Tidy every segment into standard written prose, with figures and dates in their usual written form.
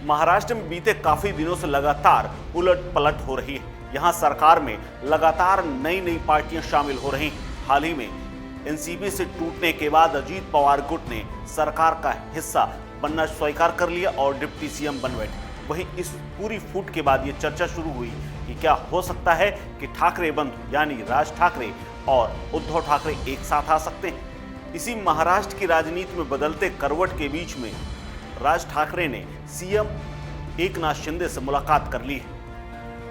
महाराष्ट्र में बीते काफी दिनों से लगातार उलट पलट हो रही है। यहाँ सरकार में लगातार नई नई पार्टियां शामिल हो रही हैं। हाल ही में एनसीपी से टूटने के बाद अजीत पवार गुट ने सरकार का हिस्सा बनना स्वीकार कर लिया और डिप्टी सीएम बन बैठे। वहीं इस पूरी फूट के बाद ये चर्चा शुरू हुई कि क्या हो सकता है कि ठाकरे बंधु यानी राज ठाकरे और उद्धव ठाकरे एक साथ आ सकते हैं। इसी महाराष्ट्र की राजनीति में बदलते करवट के बीच में राज ठाकरे ने सीएम एकनाथ शिंदे से मुलाकात कर ली है।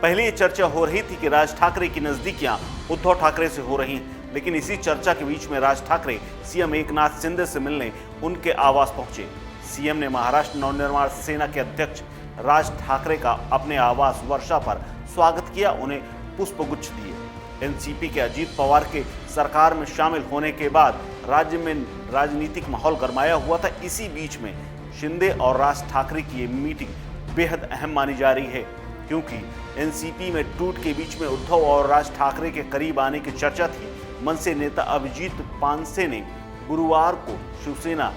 पहले ये चर्चा हो रही थी कि राज ठाकरे की नजदीकियां उद्धव ठाकरे से हो रही हैं, लेकिन इसी चर्चा के बीच में राज ठाकरे सीएम एकनाथ शिंदे से मिलने उनके आवास पहुंचे। सीएम ने महाराष्ट्र नवनिर्माण सेना के अध्यक्ष राज ठाकरे का अपने आवास वर्षा पर स्वागत किया, उन्हें पुष्पगुच्छ दिए। एनसीपी के अजीत पवार के सरकार में शामिल होने के बाद राज्य में राजनीतिक माहौल गरमाया हुआ था। इसी बीच में शिंदे और राज ठाकरे की ये मीटिंग बेहद अहम मानी जा रही है, क्योंकि एनसीपी में टूट के बीच में उद्धव और राज ठाकरे के करीब आने की चर्चा थी। मनसे नेता अभिजीत पानसे ने गुरुवार को शिवसेना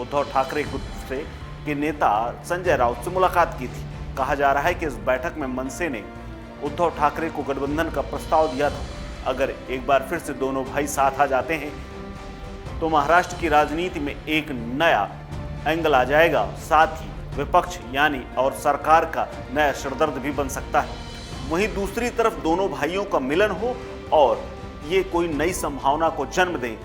उद्धव ठाकरे गुट के नेता संजय राउत से मुलाकात की थी। कहा जा रहा है कि इस बैठक में मनसे ने उद्धव ठाकरे को गठबंधन का प्रस्ताव दिया था। अगर एक बार फिर से दोनों भाई साथ आ जाते हैं तो महाराष्ट्र की राजनीति में एक नया एंगल आ जाएगा। साथ ही विपक्ष यानी और सरकार का नया सिरदर्द भी बन सकता है। वहीं दूसरी तरफ दोनों भाइयों का मिलन हो और ये कोई नई संभावना को जन्म दे,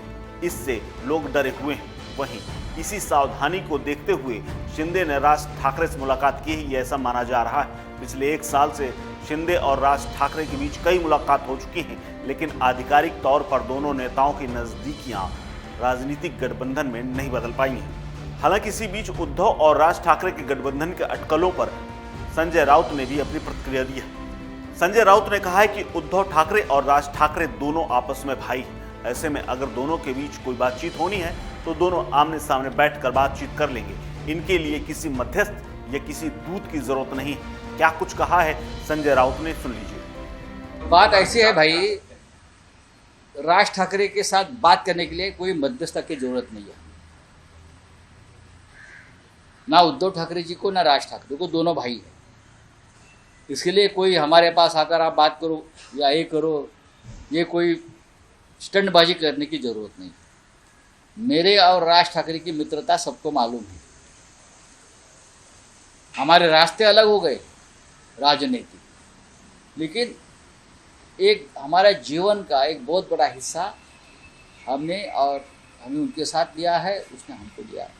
इससे लोग डरे हुए हैं। वहीं इसी सावधानी को देखते हुए शिंदे ने राज ठाकरे से मुलाकात की है, ऐसा माना जा रहा है। पिछले एक साल से शिंदे और राज ठाकरे के बीच कई मुलाकात हो चुकी हैं, लेकिन आधिकारिक तौर पर दोनों नेताओं की नजदीकियां राजनीतिक गठबंधन में नहीं बदल पाई हैं। हालांकि इसी बीच उद्धव और राज ठाकरे के गठबंधन के अटकलों पर संजय राउत ने भी अपनी प्रतिक्रिया दी है। संजय राउत ने कहा है कि उद्धव ठाकरे और राज ठाकरे दोनों आपस में भाई हैं। ऐसे में अगर दोनों के बीच कोई बातचीत होनी है तो दोनों आमने सामने बैठकर बातचीत कर लेंगे। इनके लिए किसी मध्यस्थ या किसी दूत की जरूरत नहीं है। क्या कुछ कहा है संजय राउत ने, सुन लीजिए। बात ऐसी है भाई, राज ठाकरे के साथ बात करने के लिए कोई मध्यस्थता की जरूरत नहीं है। ना उद्धव ठाकरे जी को ना राज ठाकरे को, दोनों भाई है। इसके लिए कोई हमारे पास आकर आप बात करो या ये करो, ये कोई स्टंटबाजी करने की जरूरत नहीं। मेरे और राज ठाकरे की मित्रता सबको मालूम है। हमारे रास्ते अलग हो गए राजनीति, लेकिन एक हमारे जीवन का एक बहुत बड़ा हिस्सा हमने उनके साथ लिया है, उसने हमको लिया है।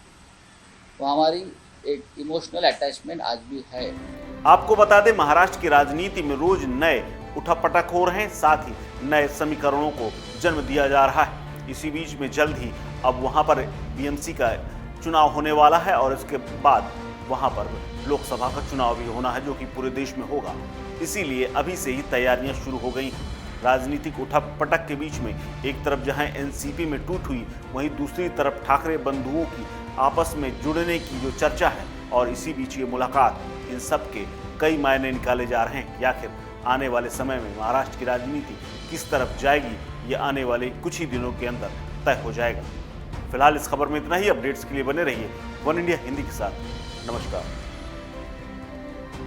तो हमारी एक इमोशनल अटैचमेंट आज भी है। आपको बता दें, महाराष्ट्र की राजनीति में रोज नए उठापटक हो रहे हैं, साथ ही नए समीकरणों को जन्म दिया जा रहा है। इसी बीच में जल्द ही अब वहां पर बीएमसी का चुनाव होने वाला है और इसके बाद वहां पर लोकसभा का चुनाव भी होना है, जो कि पूरे देश में होगा। इसीलिए अभी से ही तैयारियां शुरू हो गई हैं। राजनीतिक उठापटक के बीच में एक तरफ जहां एनसीपी में टूट हुई, वहीं दूसरी तरफ ठाकरे बंधुओं की आपस में जुड़ने की जो चर्चा है और इसी बीच ये मुलाकात, इन सब के कई मायने निकाले जा रहे हैं कि आखिर आने वाले समय में महाराष्ट्र की राजनीति किस तरफ जाएगी, ये आने वाले कुछ ही दिनों के अंदर तय हो जाएगा। फिलहाल इस खबर में इतना ही। अपडेट्स के लिए बने रहिए वन इंडिया हिंदी के साथ। नमस्कार।